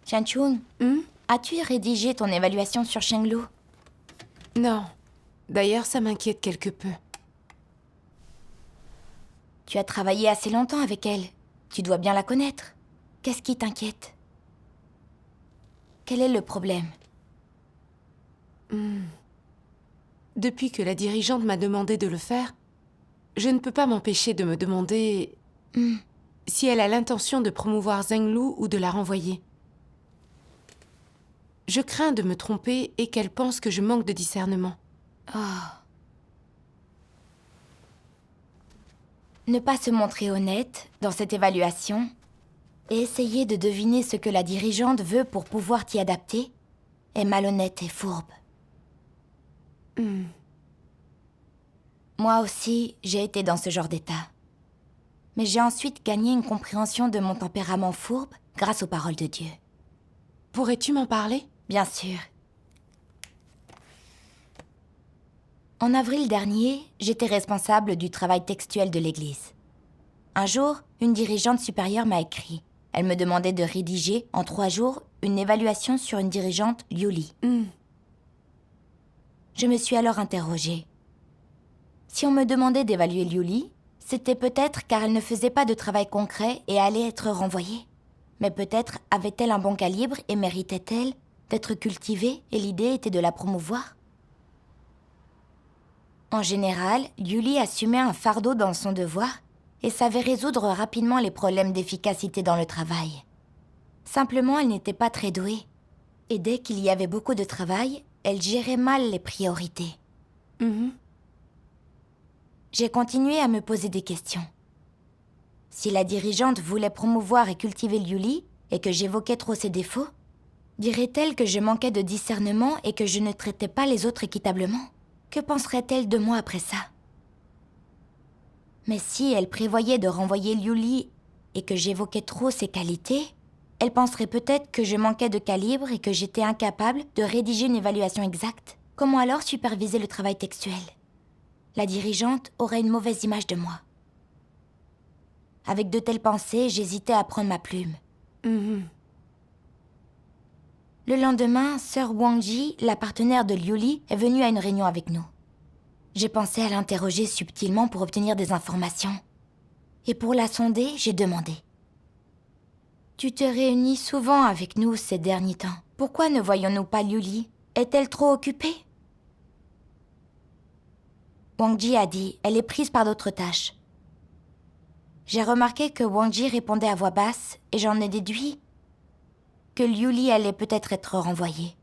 Tianchun, as-tu rédigé ton évaluation sur Shenglu? Non. D'ailleurs, ça m'inquiète quelque peu. Tu as travaillé assez longtemps avec elle. Tu dois bien la connaître. Qu'est-ce qui t'inquiète? Quel est le problème? Depuis que la dirigeante m'a demandé de le faire, je ne peux pas m'empêcher de me demander si elle a l'intention de promouvoir Zheng Lu ou de la renvoyer. Je crains de me tromper et qu'elle pense que je manque de discernement. Ne pas se montrer honnête dans cette évaluation et essayer de deviner ce que la dirigeante veut pour pouvoir t'y adapter est malhonnête et fourbe. Moi aussi, j'ai été dans ce genre d'état. Mais j'ai ensuite gagné une compréhension de mon tempérament fourbe grâce aux paroles de Dieu. Pourrais-tu m'en parler? Bien sûr. En avril dernier, j'étais responsable du travail textuel de l'église. Un jour, une dirigeante supérieure m'a écrit. Elle me demandait de rédiger, en 3 jours, une évaluation sur une dirigeante, Liu Li. Je me suis alors interrogée. Si on me demandait d'évaluer Liu Li, c'était peut-être car elle ne faisait pas de travail concret et allait être renvoyée. Mais peut-être avait-elle un bon calibre et méritait-elle d'être cultivée et l'idée était de la promouvoir. En général, Liu Li assumait un fardeau dans son devoir et savait résoudre rapidement les problèmes d'efficacité dans le travail. Simplement, elle n'était pas très douée. Et dès qu'il y avait beaucoup de travail, elle gérait mal les priorités. J'ai continué à me poser des questions. Si la dirigeante voulait promouvoir et cultiver Liu Li et que j'évoquais trop ses défauts, dirait-elle que je manquais de discernement et que je ne traitais pas les autres équitablement? Que penserait-elle de moi après ça? Mais si elle prévoyait de renvoyer Liu Li et que j'évoquais trop ses qualités, elle penserait peut-être que je manquais de calibre et que j'étais incapable de rédiger une évaluation exacte. Comment alors superviser le travail textuel? La dirigeante aurait une mauvaise image de moi. Avec de telles pensées, j'hésitais à prendre ma plume. Le lendemain, sœur Wang Ji, la partenaire de Liu Li, est venue à une réunion avec nous. J'ai pensé à l'interroger subtilement pour obtenir des informations. Et pour la sonder, j'ai demandé. « Tu te réunis souvent avec nous ces derniers temps. Pourquoi ne voyons-nous pas Liu Li? Est-elle trop occupée ?» Wang Ji a dit « Elle est prise par d'autres tâches. » J'ai remarqué que Wang Ji répondait à voix basse et j'en ai déduit que Liu Li allait peut-être être renvoyée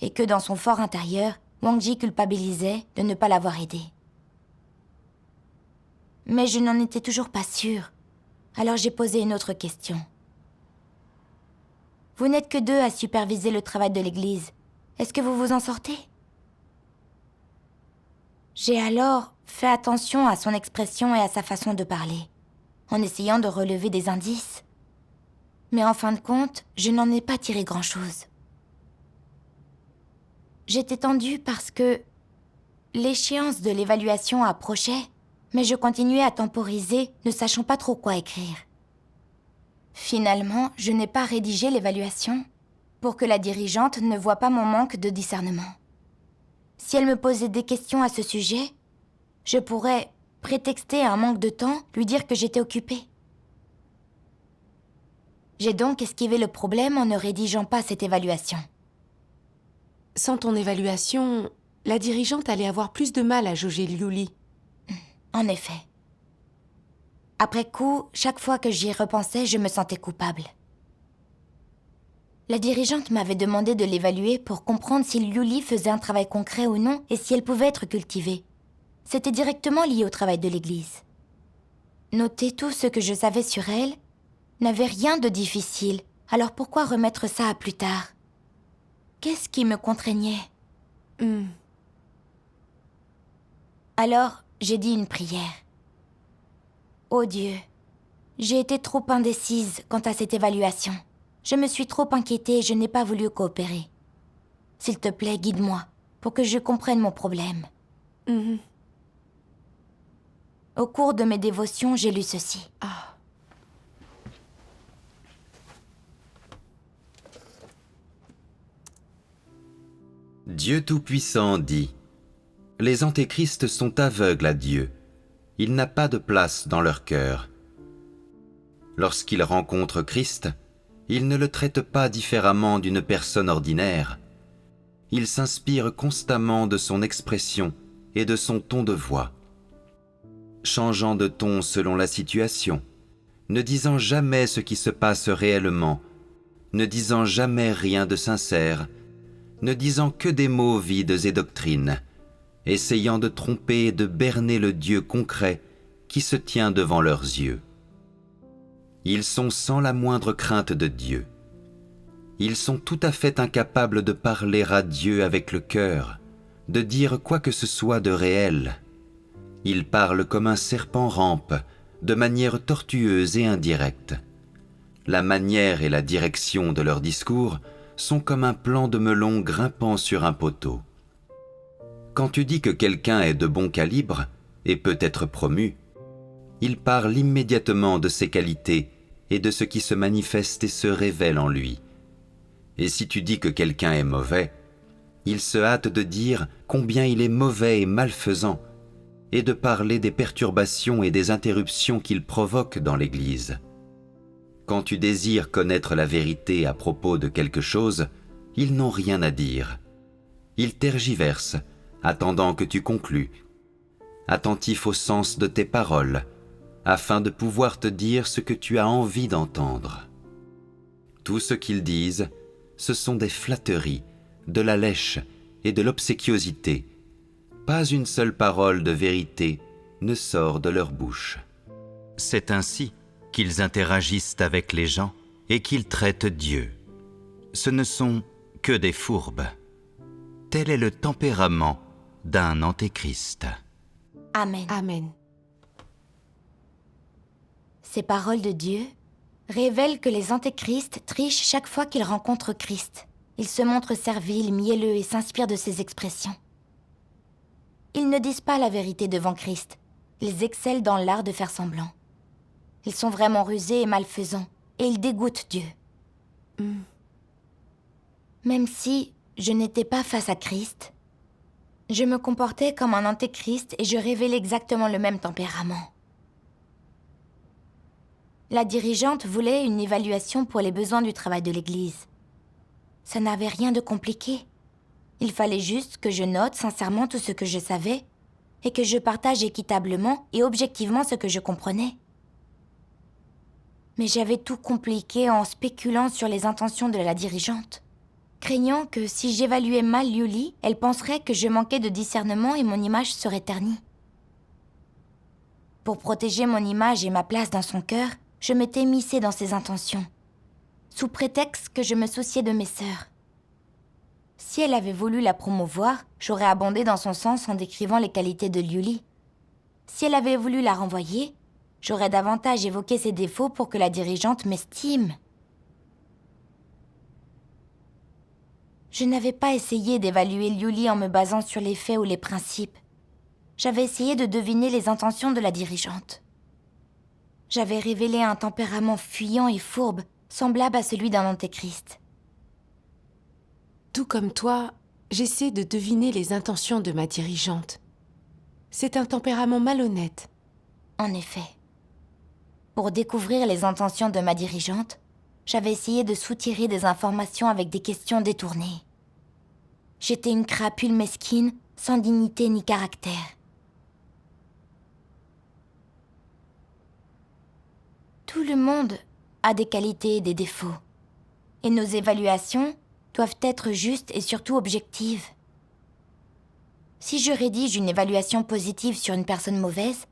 et que dans son fort intérieur, Wang Ji culpabilisait de ne pas l'avoir aidée. Mais je n'en étais toujours pas sûre. Alors j'ai posé une autre question. Vous n'êtes que 2 à superviser le travail de l'église. Est-ce que vous vous en sortez? J'ai alors fait attention à son expression et à sa façon de parler, en essayant de relever des indices. Mais en fin de compte, je n'en ai pas tiré grand-chose. J'étais tendue parce que l'échéance de l'évaluation approchait, mais je continuais à temporiser, ne sachant pas trop quoi écrire. Finalement, je n'ai pas rédigé l'évaluation pour que la dirigeante ne voie pas mon manque de discernement. Si elle me posait des questions à ce sujet, je pourrais prétexter un manque de temps, lui dire que j'étais occupée. J'ai donc esquivé le problème en ne rédigeant pas cette évaluation. Sans ton évaluation, la dirigeante allait avoir plus de mal à jauger Liu Li. En effet. Après coup, chaque fois que j'y repensais, je me sentais coupable. La dirigeante m'avait demandé de l'évaluer pour comprendre si Liu Li faisait un travail concret ou non et si elle pouvait être cultivée. C'était directement lié au travail de l'église. Noter tout ce que je savais sur elle n'avait rien de difficile, alors pourquoi remettre ça à plus tard? Qu'est-ce qui me contraignait? Alors, j'ai dit une prière. Oh Dieu, j'ai été trop indécise quant à cette évaluation. Je me suis trop inquiétée et je n'ai pas voulu coopérer. S'il te plaît, guide-moi, pour que je comprenne mon problème. Au cours de mes dévotions, j'ai lu ceci. Dieu Tout-Puissant dit : les antéchrists sont aveugles à Dieu. Il n'a pas de place dans leur cœur. Lorsqu'ils rencontrent Christ, ils ne le traitent pas différemment d'une personne ordinaire. Ils s'inspirent constamment de son expression et de son ton de voix, changeant de ton selon la situation, ne disant jamais ce qui se passe réellement, ne disant jamais rien de sincère, ne disant que des mots vides et doctrines, essayant de tromper et de berner le Dieu concret qui se tient devant leurs yeux. Ils sont sans la moindre crainte de Dieu. Ils sont tout à fait incapables de parler à Dieu avec le cœur, de dire quoi que ce soit de réel. Ils parlent comme un serpent rampe, de manière tortueuse et indirecte. La manière et la direction de leurs discours sont comme un plant de melon grimpant sur un poteau. Quand tu dis que quelqu'un est de bon calibre et peut être promu, il parle immédiatement de ses qualités et de ce qui se manifeste et se révèle en lui. Et si tu dis que quelqu'un est mauvais, il se hâte de dire combien il est mauvais et malfaisant, et de parler des perturbations et des interruptions qu'il provoque dans l'Église. Quand tu désires connaître la vérité à propos de quelque chose, ils n'ont rien à dire. Ils tergiversent, attendant que tu conclues, attentifs au sens de tes paroles, afin de pouvoir te dire ce que tu as envie d'entendre. Tout ce qu'ils disent, ce sont des flatteries, de la lèche et de l'obséquiosité. Pas une seule parole de vérité ne sort de leur bouche. C'est ainsi qu'ils interagissent avec les gens et qu'ils traitent Dieu. Ce ne sont que des fourbes. Tel est le tempérament d'un antéchrist. Amen. Amen. Ces paroles de Dieu révèlent que les antéchrists trichent chaque fois qu'ils rencontrent Christ. Ils se montrent serviles, mielleux et s'inspirent de ses expressions. Ils ne disent pas la vérité devant Christ. Ils excellent dans l'art de faire semblant. Ils sont vraiment rusés et malfaisants, et ils dégoûtent Dieu. Même si je n'étais pas face à Christ, je me comportais comme un antéchrist et je révélais exactement le même tempérament. La dirigeante voulait une évaluation pour les besoins du travail de l'Église. Ça n'avait rien de compliqué. Il fallait juste que je note sincèrement tout ce que je savais et que je partage équitablement et objectivement ce que je comprenais. Mais j'avais tout compliqué en spéculant sur les intentions de la dirigeante, craignant que si j'évaluais mal Liuli, elle penserait que je manquais de discernement et mon image serait ternie. Pour protéger mon image et ma place dans son cœur, je m'étais immiscée dans ses intentions, sous prétexte que je me souciais de mes sœurs. Si elle avait voulu la promouvoir, j'aurais abondé dans son sens en décrivant les qualités de Liuli. Si elle avait voulu la renvoyer, j'aurais davantage évoqué ses défauts pour que la dirigeante m'estime. Je n'avais pas essayé d'évaluer Liuli en me basant sur les faits ou les principes. J'avais essayé de deviner les intentions de la dirigeante. J'avais révélé un tempérament fuyant et fourbe, semblable à celui d'un antéchrist. Tout comme toi, j'essaie de deviner les intentions de ma dirigeante. C'est un tempérament malhonnête. En effet. Pour découvrir les intentions de ma dirigeante, j'avais essayé de soutirer des informations avec des questions détournées. J'étais une crapule mesquine, sans dignité ni caractère. Tout le monde a des qualités et des défauts. Et nos évaluations doivent être justes et surtout objectives. Si je rédige une évaluation positive sur une personne mauvaise,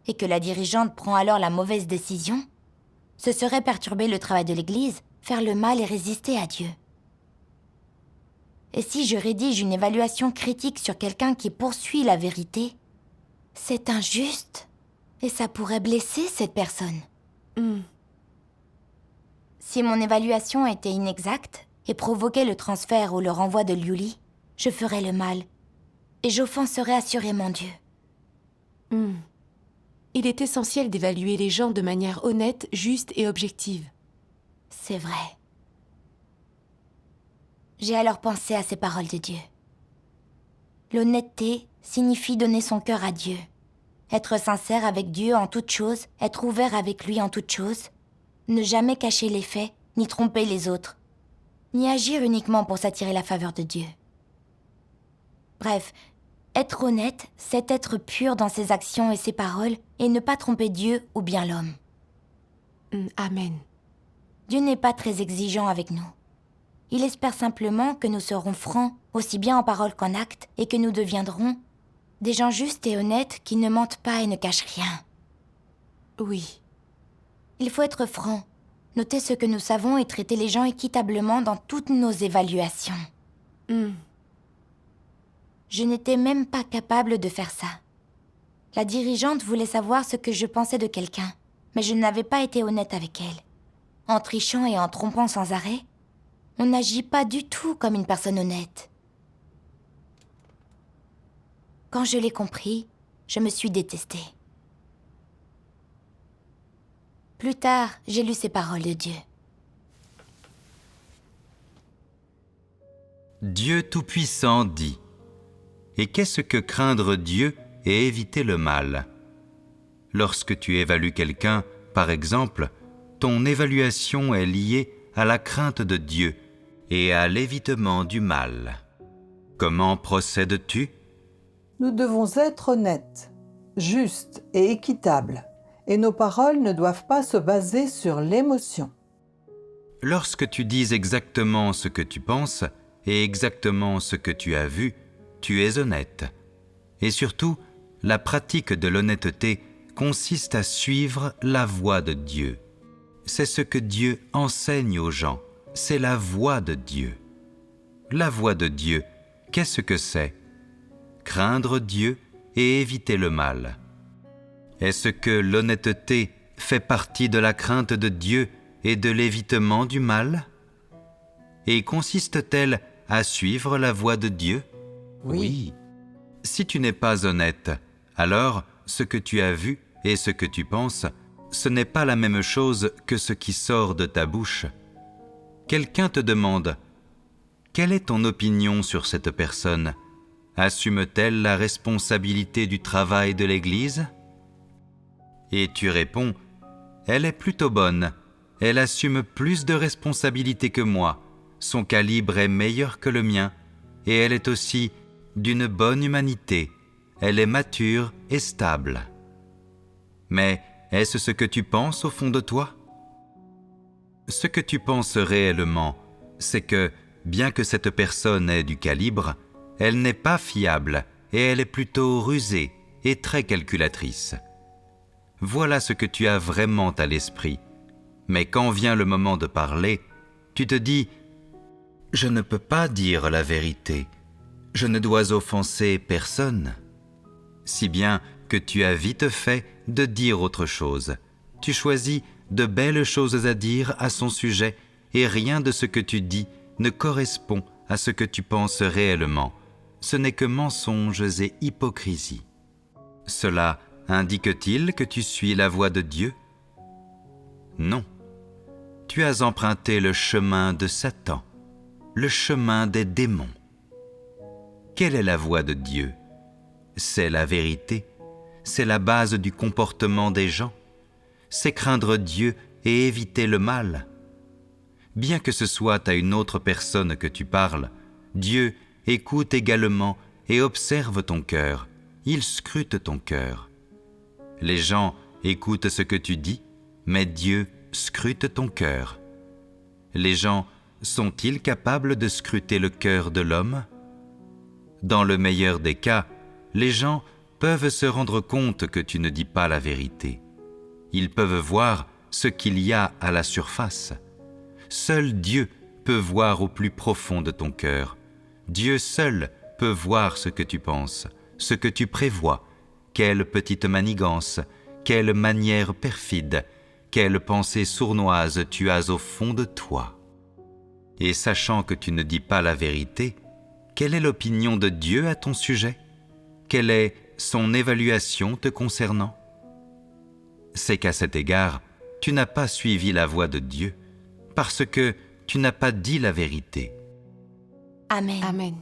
et que la dirigeante prend alors la mauvaise décision, ce serait perturber le travail de l'Église, faire le mal et résister à Dieu. Et si je rédige une évaluation critique sur quelqu'un qui poursuit la vérité, c'est injuste, et ça pourrait blesser cette personne. Si mon évaluation était inexacte et provoquait le transfert ou le renvoi de Liuli, je ferais le mal, et j'offenserais assurément Dieu. Il est essentiel d'évaluer les gens de manière honnête, juste et objective. C'est vrai. J'ai alors pensé à ces paroles de Dieu. L'honnêteté signifie donner son cœur à Dieu. Être sincère avec Dieu en toutes choses, être ouvert avec lui en toutes choses. Ne jamais cacher les faits, ni tromper les autres. Ni agir uniquement pour s'attirer la faveur de Dieu. Bref, être honnête, c'est être pur dans ses actions et ses paroles et ne pas tromper Dieu ou bien l'homme. Amen. Dieu n'est pas très exigeant avec nous. Il espère simplement que nous serons francs, aussi bien en parole qu'en acte, et que nous deviendrons des gens justes et honnêtes qui ne mentent pas et ne cachent rien. Oui. Il faut être franc, noter ce que nous savons et traiter les gens équitablement dans toutes nos évaluations. Je n'étais même pas capable de faire ça. La dirigeante voulait savoir ce que je pensais de quelqu'un, mais je n'avais pas été honnête avec elle. En trichant et en trompant sans arrêt, on n'agit pas du tout comme une personne honnête. Quand je l'ai compris, je me suis détestée. Plus tard, j'ai lu ces paroles de Dieu. Dieu Tout-Puissant dit : Et qu'est-ce que craindre Dieu et éviter le mal ? Lorsque tu évalues quelqu'un, par exemple, ton évaluation est liée à la crainte de Dieu et à l'évitement du mal. Comment procèdes-tu ? Nous devons être honnêtes, justes et équitables, et nos paroles ne doivent pas se baser sur l'émotion. Lorsque tu dis exactement ce que tu penses et exactement ce que tu as vu, tu es honnête. Et surtout, la pratique de l'honnêteté consiste à suivre la voie de Dieu. C'est ce que Dieu enseigne aux gens, c'est la voie de Dieu. La voie de Dieu, qu'est-ce que c'est ? Craindre Dieu et éviter le mal. Est-ce que l'honnêteté fait partie de la crainte de Dieu et de l'évitement du mal ? Et consiste-t-elle à suivre la voie de Dieu ? Oui. Si tu n'es pas honnête, alors ce que tu as vu et ce que tu penses, ce n'est pas la même chose que ce qui sort de ta bouche. Quelqu'un te demande : quelle est ton opinion sur cette personne ? Assume-t-elle la responsabilité du travail de l'Église ? Et tu réponds : elle est plutôt bonne, elle assume plus de responsabilités que moi, son calibre est meilleur que le mien, et elle est aussi d'une bonne humanité, elle est mature et stable. Mais est-ce ce que tu penses au fond de toi ? Ce que tu penses réellement, c'est que, bien que cette personne ait du calibre, elle n'est pas fiable et elle est plutôt rusée et très calculatrice. Voilà ce que tu as vraiment à l'esprit. Mais quand vient le moment de parler, tu te dis : je ne peux pas dire la vérité, je ne dois offenser personne. Si bien que tu as vite fait de dire autre chose. Tu choisis de belles choses à dire à son sujet et rien de ce que tu dis ne correspond à ce que tu penses réellement. Ce n'est que mensonges et hypocrisie. Cela indique-t-il que tu suis la voie de Dieu ? Non. Tu as emprunté le chemin de Satan, le chemin des démons. Quelle est la voie de Dieu ? C'est la vérité, c'est la base du comportement des gens, c'est craindre Dieu et éviter le mal. Bien que ce soit à une autre personne que tu parles, Dieu écoute également et observe ton cœur, il scrute ton cœur. Les gens écoutent ce que tu dis, mais Dieu scrute ton cœur. Les gens sont-ils capables de scruter le cœur de l'homme ? Dans le meilleur des cas, les gens peuvent se rendre compte que tu ne dis pas la vérité. Ils peuvent voir ce qu'il y a à la surface. Seul Dieu peut voir au plus profond de ton cœur. Dieu seul peut voir ce que tu penses, ce que tu prévois. Quelle petite manigance, quelle manière perfide, quelle pensée sournoise tu as au fond de toi. Et sachant que tu ne dis pas la vérité, quelle est l'opinion de Dieu à ton sujet ? Quelle est son évaluation te concernant ? C'est qu'à cet égard, tu n'as pas suivi la voie de Dieu, parce que tu n'as pas dit la vérité. Amen. Amen.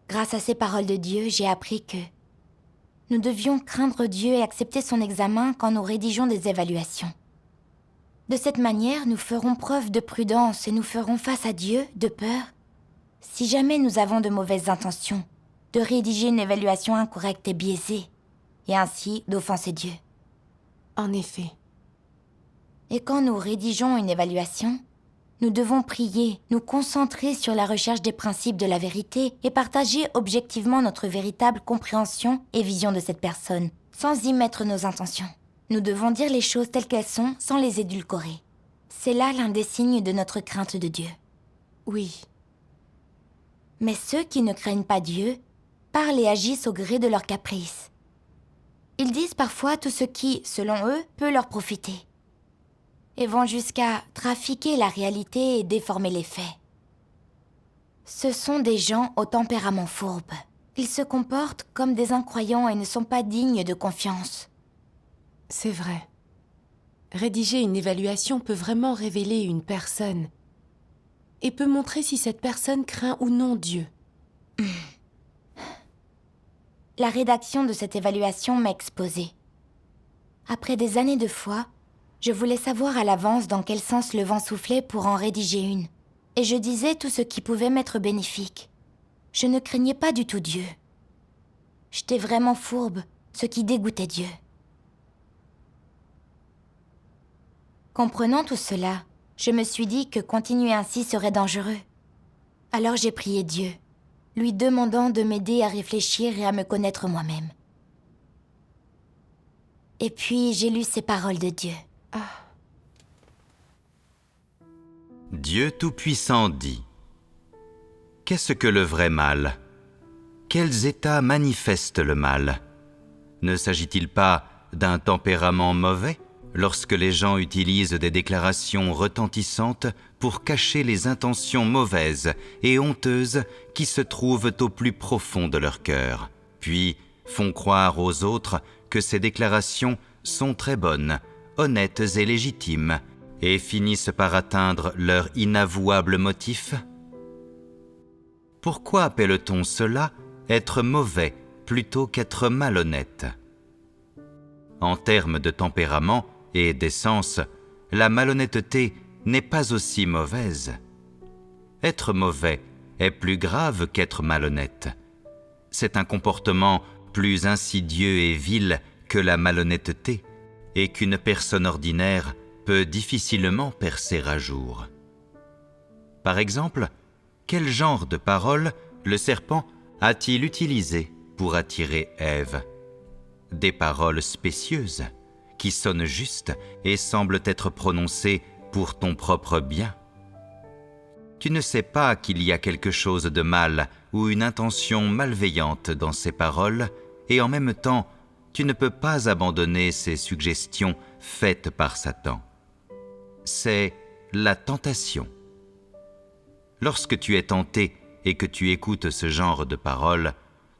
Grâce à ces paroles de Dieu, j'ai appris que nous devions craindre Dieu et accepter son examen quand nous rédigeons des évaluations. De cette manière, nous ferons preuve de prudence et nous ferons face à Dieu de peur, si jamais nous avons de mauvaises intentions, de rédiger une évaluation incorrecte et biaisée, et ainsi d'offenser Dieu. En effet. Et quand nous rédigeons une évaluation, nous devons prier, nous concentrer sur la recherche des principes de la vérité et partager objectivement notre véritable compréhension et vision de cette personne, sans y mettre nos intentions. Nous devons dire les choses telles qu'elles sont sans les édulcorer. C'est là l'un des signes de notre crainte de Dieu. Oui. Mais ceux qui ne craignent pas Dieu parlent et agissent au gré de leurs caprices. Ils disent parfois tout ce qui, selon eux, peut leur profiter. Et vont jusqu'à trafiquer la réalité et déformer les faits. Ce sont des gens au tempérament fourbe. Ils se comportent comme des incroyants et ne sont pas dignes de confiance. C'est vrai. Rédiger une évaluation peut vraiment révéler une personne et peut montrer si cette personne craint ou non Dieu. La rédaction de cette évaluation m'a exposée. Après des années de foi, je voulais savoir à l'avance dans quel sens le vent soufflait pour en rédiger une. Et je disais tout ce qui pouvait m'être bénéfique. Je ne craignais pas du tout Dieu. J'étais vraiment fourbe, ce qui dégoûtait Dieu. Comprenant tout cela, je me suis dit que continuer ainsi serait dangereux. Alors j'ai prié Dieu, lui demandant de m'aider à réfléchir et à me connaître moi-même. Et puis j'ai lu ces paroles de Dieu. Dieu Tout-Puissant dit : Qu'est-ce que le vrai mal ? Quels états manifestent le mal ? Ne s'agit-il pas d'un tempérament mauvais lorsque les gens utilisent des déclarations retentissantes pour cacher les intentions mauvaises et honteuses qui se trouvent au plus profond de leur cœur, puis font croire aux autres que ces déclarations sont très bonnes, honnêtes et légitimes, et finissent par atteindre leur inavouable motif ? Pourquoi appelle-t-on cela être mauvais plutôt qu'être malhonnête ? En termes de tempérament et d'essence, la malhonnêteté n'est pas aussi mauvaise. Être mauvais est plus grave qu'être malhonnête. C'est un comportement plus insidieux et vil que la malhonnêteté, et qu'une personne ordinaire peut difficilement percer à jour. Par exemple, quel genre de paroles le serpent a-t-il utilisé pour attirer Ève ? Des paroles spécieuses, qui sonnent justes et semblent être prononcées pour ton propre bien. Tu ne sais pas qu'il y a quelque chose de mal ou une intention malveillante dans ces paroles, et en même temps, tu ne peux pas abandonner ces suggestions faites par Satan. C'est la tentation. Lorsque tu es tenté et que tu écoutes ce genre de paroles,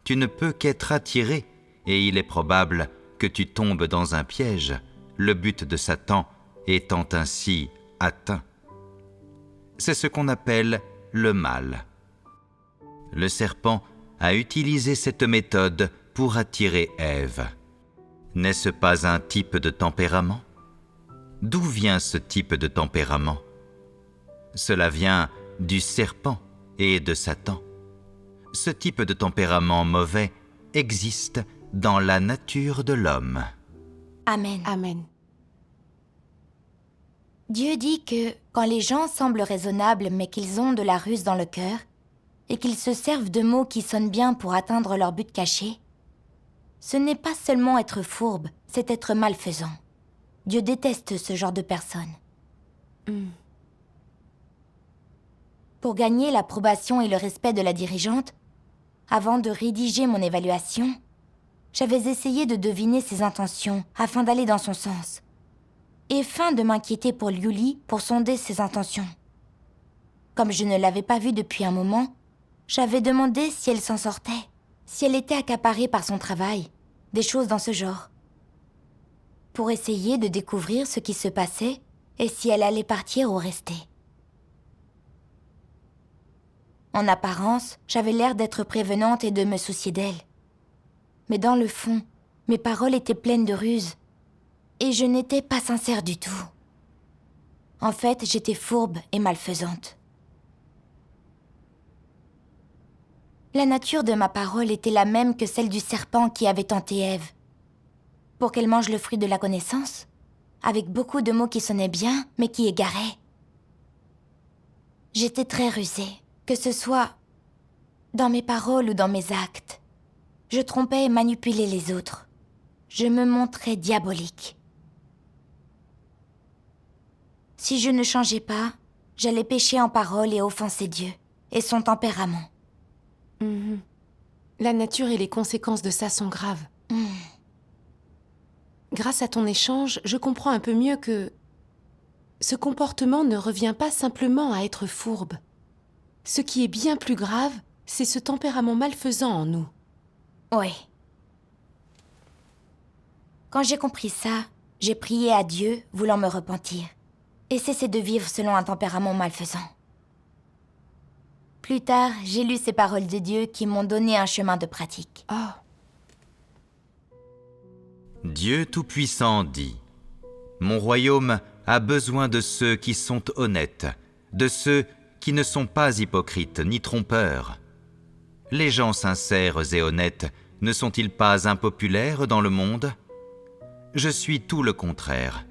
tu ne peux qu'être attiré, et il est probable que tu tombes dans un piège, le but de Satan étant ainsi atteint. C'est ce qu'on appelle le mal. Le serpent a utilisé cette méthode pour attirer Ève. N'est-ce pas un type de tempérament ? D'où vient ce type de tempérament ? Cela vient du serpent et de Satan. Ce type de tempérament mauvais existe dans la nature de l'homme. Amen. Amen. Dieu dit que quand les gens semblent raisonnables mais qu'ils ont de la ruse dans le cœur, et qu'ils se servent de mots qui sonnent bien pour atteindre leur but caché, ce n'est pas seulement être fourbe, c'est être malfaisant. Dieu déteste ce genre de personnes. Pour gagner l'approbation et le respect de la dirigeante, avant de rédiger mon évaluation, j'avais essayé de deviner ses intentions afin d'aller dans son sens, et fin de m'inquiéter pour Liuli pour sonder ses intentions. Comme je ne l'avais pas vue depuis un moment, j'avais demandé si elle s'en sortait, si elle était accaparée par son travail, des choses dans ce genre, pour essayer de découvrir ce qui se passait et si elle allait partir ou rester. En apparence, j'avais l'air d'être prévenante et de me soucier d'elle. Mais dans le fond, mes paroles étaient pleines de ruses. Et je n'étais pas sincère du tout. En fait, j'étais fourbe et malfaisante. La nature de ma parole était la même que celle du serpent qui avait tenté Ève. Pour qu'elle mange le fruit de la connaissance, avec beaucoup de mots qui sonnaient bien, mais qui égaraient. J'étais très rusée, que ce soit dans mes paroles ou dans mes actes. Je trompais et manipulais les autres. Je me montrais diabolique. Si je ne changeais pas, j'allais pécher en parole et offenser Dieu et son tempérament. La nature et les conséquences de ça sont graves. Grâce à ton échange, je comprends un peu mieux que ce comportement ne revient pas simplement à être fourbe. Ce qui est bien plus grave, c'est ce tempérament malfaisant en nous. Oui. Quand j'ai compris ça, j'ai prié à Dieu, voulant me repentir, et cesser de vivre selon un tempérament malfaisant. Plus tard, j'ai lu ces paroles de Dieu qui m'ont donné un chemin de pratique. Dieu Tout-Puissant dit : Mon royaume a besoin de ceux qui sont honnêtes, de ceux qui ne sont pas hypocrites ni trompeurs. Les gens sincères et honnêtes ne sont-ils pas impopulaires dans le monde ? Je suis tout le contraire.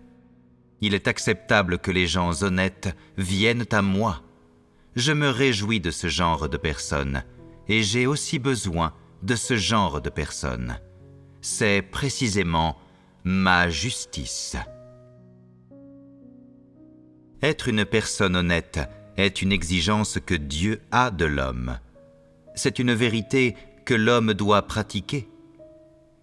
Il est acceptable que les gens honnêtes viennent à moi. Je me réjouis de ce genre de personnes, et j'ai aussi besoin de ce genre de personnes. C'est précisément ma justice. Être une personne honnête est une exigence que Dieu a de l'homme. C'est une vérité que l'homme doit pratiquer.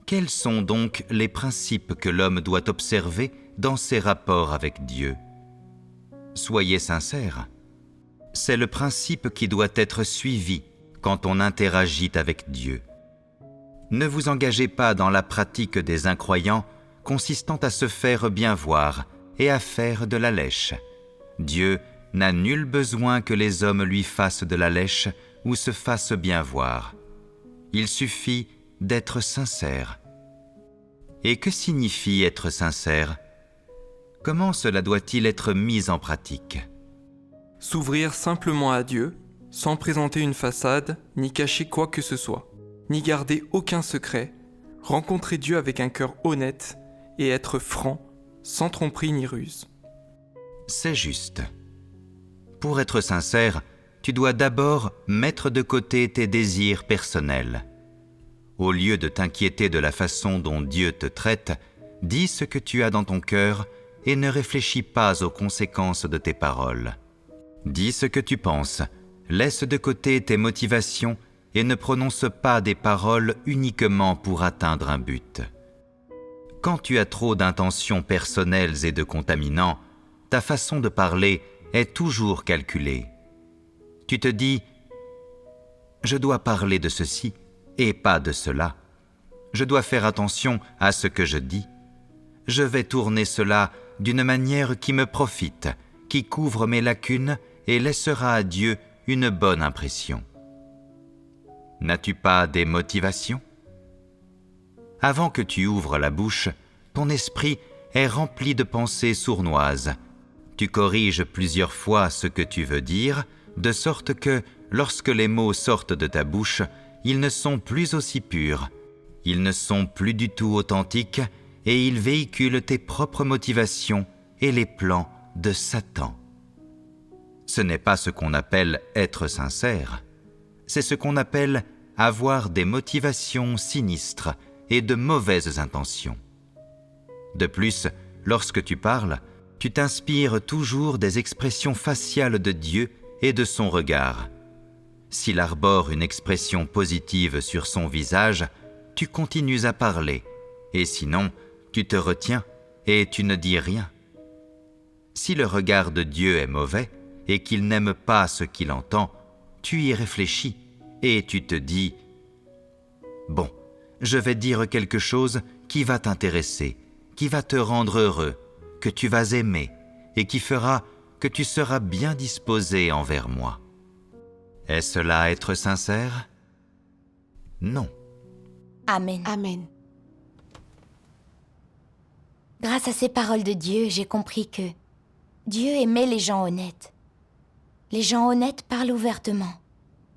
Quels sont donc les principes que l'homme doit observer dans ses rapports avec Dieu ? Soyez sincères. C'est le principe qui doit être suivi quand on interagit avec Dieu. Ne vous engagez pas dans la pratique des incroyants consistant à se faire bien voir et à faire de la lèche. Dieu n'a nul besoin que les hommes lui fassent de la lèche ou se fassent bien voir. Il suffit d'être sincère. Et que signifie être sincère ? Comment cela doit-il être mis en pratique ? S'ouvrir simplement à Dieu, sans présenter une façade, ni cacher quoi que ce soit, ni garder aucun secret, rencontrer Dieu avec un cœur honnête et être franc, sans tromperie ni ruse. C'est juste. Pour être sincère, tu dois d'abord mettre de côté tes désirs personnels. Au lieu de t'inquiéter de la façon dont Dieu te traite, dis ce que tu as dans ton cœur et ne réfléchis pas aux conséquences de tes paroles. Dis ce que tu penses, laisse de côté tes motivations et ne prononce pas des paroles uniquement pour atteindre un but. Quand tu as trop d'intentions personnelles et de contaminants, ta façon de parler est toujours calculée. Tu te dis « Je dois parler de ceci et pas de cela. Je dois faire attention à ce que je dis. Je vais tourner cela d'une manière qui me profite, qui couvre mes lacunes et laissera à Dieu une bonne impression. » N'as-tu pas des motivations ? Avant que tu ouvres la bouche, ton esprit est rempli de pensées sournoises. Tu corriges plusieurs fois ce que tu veux dire, de sorte que, lorsque les mots sortent de ta bouche, ils ne sont plus aussi purs, ils ne sont plus du tout authentiques et ils véhiculent tes propres motivations et les plans de Satan. Ce n'est pas ce qu'on appelle être sincère, c'est ce qu'on appelle avoir des motivations sinistres et de mauvaises intentions. De plus, lorsque tu parles, tu t'inspires toujours des expressions faciales de Dieu et de son regard. S'il arbore une expression positive sur son visage, tu continues à parler, et sinon, tu te retiens et tu ne dis rien. Si le regard de Dieu est mauvais et qu'il n'aime pas ce qu'il entend, tu y réfléchis et tu te dis « Bon, je vais dire quelque chose qui va t'intéresser, qui va te rendre heureux, que tu vas aimer et qui fera que tu seras bien disposé envers moi. » Est-ce là être sincère? Non. Amen. Amen. Grâce à ces paroles de Dieu, j'ai compris que Dieu aimait les gens honnêtes. Les gens honnêtes parlent ouvertement.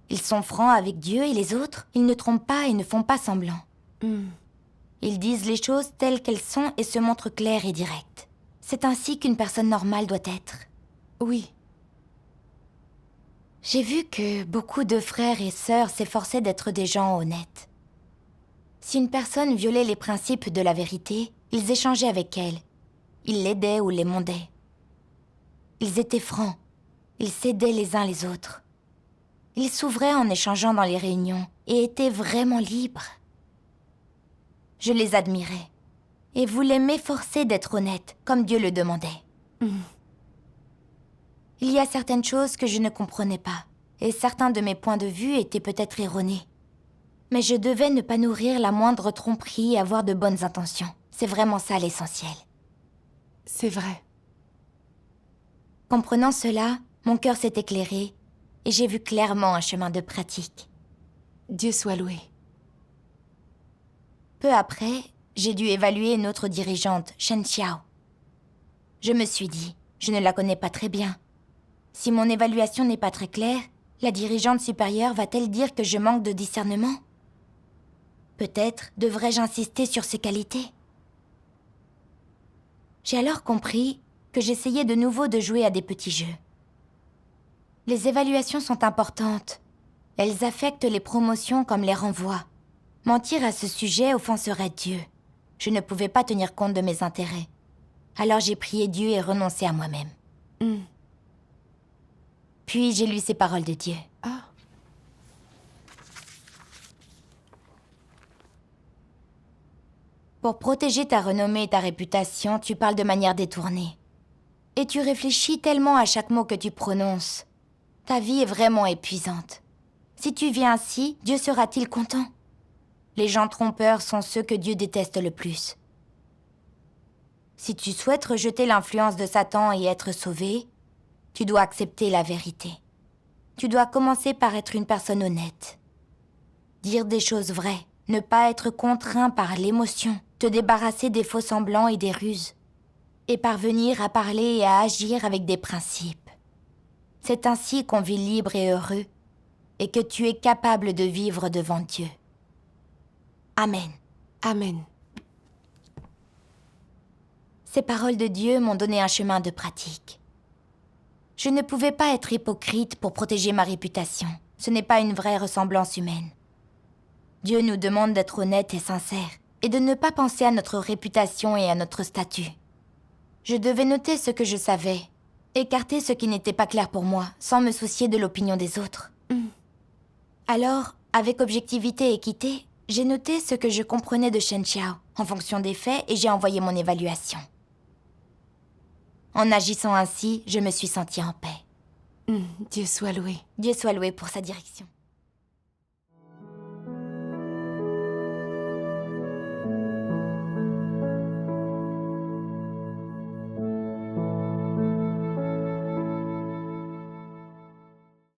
Ils sont francs avec Dieu et les autres. Ils ne trompent pas et ne font pas semblant. Ils disent les choses telles qu'elles sont et se montrent clairs et directs. C'est ainsi qu'une personne normale doit être. Oui. J'ai vu que beaucoup de frères et sœurs s'efforçaient d'être des gens honnêtes. Si une personne violait les principes de la vérité, ils échangeaient avec elle. Ils l'aidaient ou l'émondaient. Ils étaient francs. Ils s'aidaient les uns les autres. Ils s'ouvraient en échangeant dans les réunions et étaient vraiment libres. Je les admirais et voulais m'efforcer d'être honnête, comme Dieu le demandait. Il y a certaines choses que je ne comprenais pas, et certains de mes points de vue étaient peut-être erronés. Mais je devais ne pas nourrir la moindre tromperie et avoir de bonnes intentions. C'est vraiment ça l'essentiel. C'est vrai. Comprenant cela, mon cœur s'est éclairé et j'ai vu clairement un chemin de pratique. Dieu soit loué. Peu après, j'ai dû évaluer notre dirigeante, Shen Xiao. Je me suis dit, je ne la connais pas très bien. Si mon évaluation n'est pas très claire, la dirigeante supérieure va-t-elle dire que je manque de discernement? Peut-être devrais-je insister sur ses qualités? J'ai alors compris que j'essayais de nouveau de jouer à des petits jeux. Les évaluations sont importantes. Elles affectent les promotions comme les renvois. Mentir à ce sujet offenserait Dieu. Je ne pouvais pas tenir compte de mes intérêts. Alors j'ai prié Dieu et renoncé à moi-même. Puis j'ai lu ces paroles de Dieu. Ah. Pour protéger ta renommée et ta réputation, tu parles de manière détournée. Et tu réfléchis tellement à chaque mot que tu prononces. Ta vie est vraiment épuisante. Si tu vis ainsi, Dieu sera-t-il content? Les gens trompeurs sont ceux que Dieu déteste le plus. Si tu souhaites rejeter l'influence de Satan et être sauvé, tu dois accepter la vérité. Tu dois commencer par être une personne honnête. Dire des choses vraies, ne pas être contraint par l'émotion, te débarrasser des faux-semblants et des ruses, et parvenir à parler et à agir avec des principes. C'est ainsi qu'on vit libre et heureux, et que tu es capable de vivre devant Dieu. Amen. Amen. Ces paroles de Dieu m'ont donné un chemin de pratique. Je ne pouvais pas être hypocrite pour protéger ma réputation. Ce n'est pas une vraie ressemblance humaine. Dieu nous demande d'être honnêtes et sincères, et de ne pas penser à notre réputation et à notre statut. Je devais noter ce que je savais, écarter ce qui n'était pas clair pour moi, sans me soucier de l'opinion des autres. Alors, avec objectivité et équité, j'ai noté ce que je comprenais de Shen Xiao, en fonction des faits, et j'ai envoyé mon évaluation. En agissant ainsi, je me suis sentie en paix. Dieu soit loué. Dieu soit loué pour sa direction.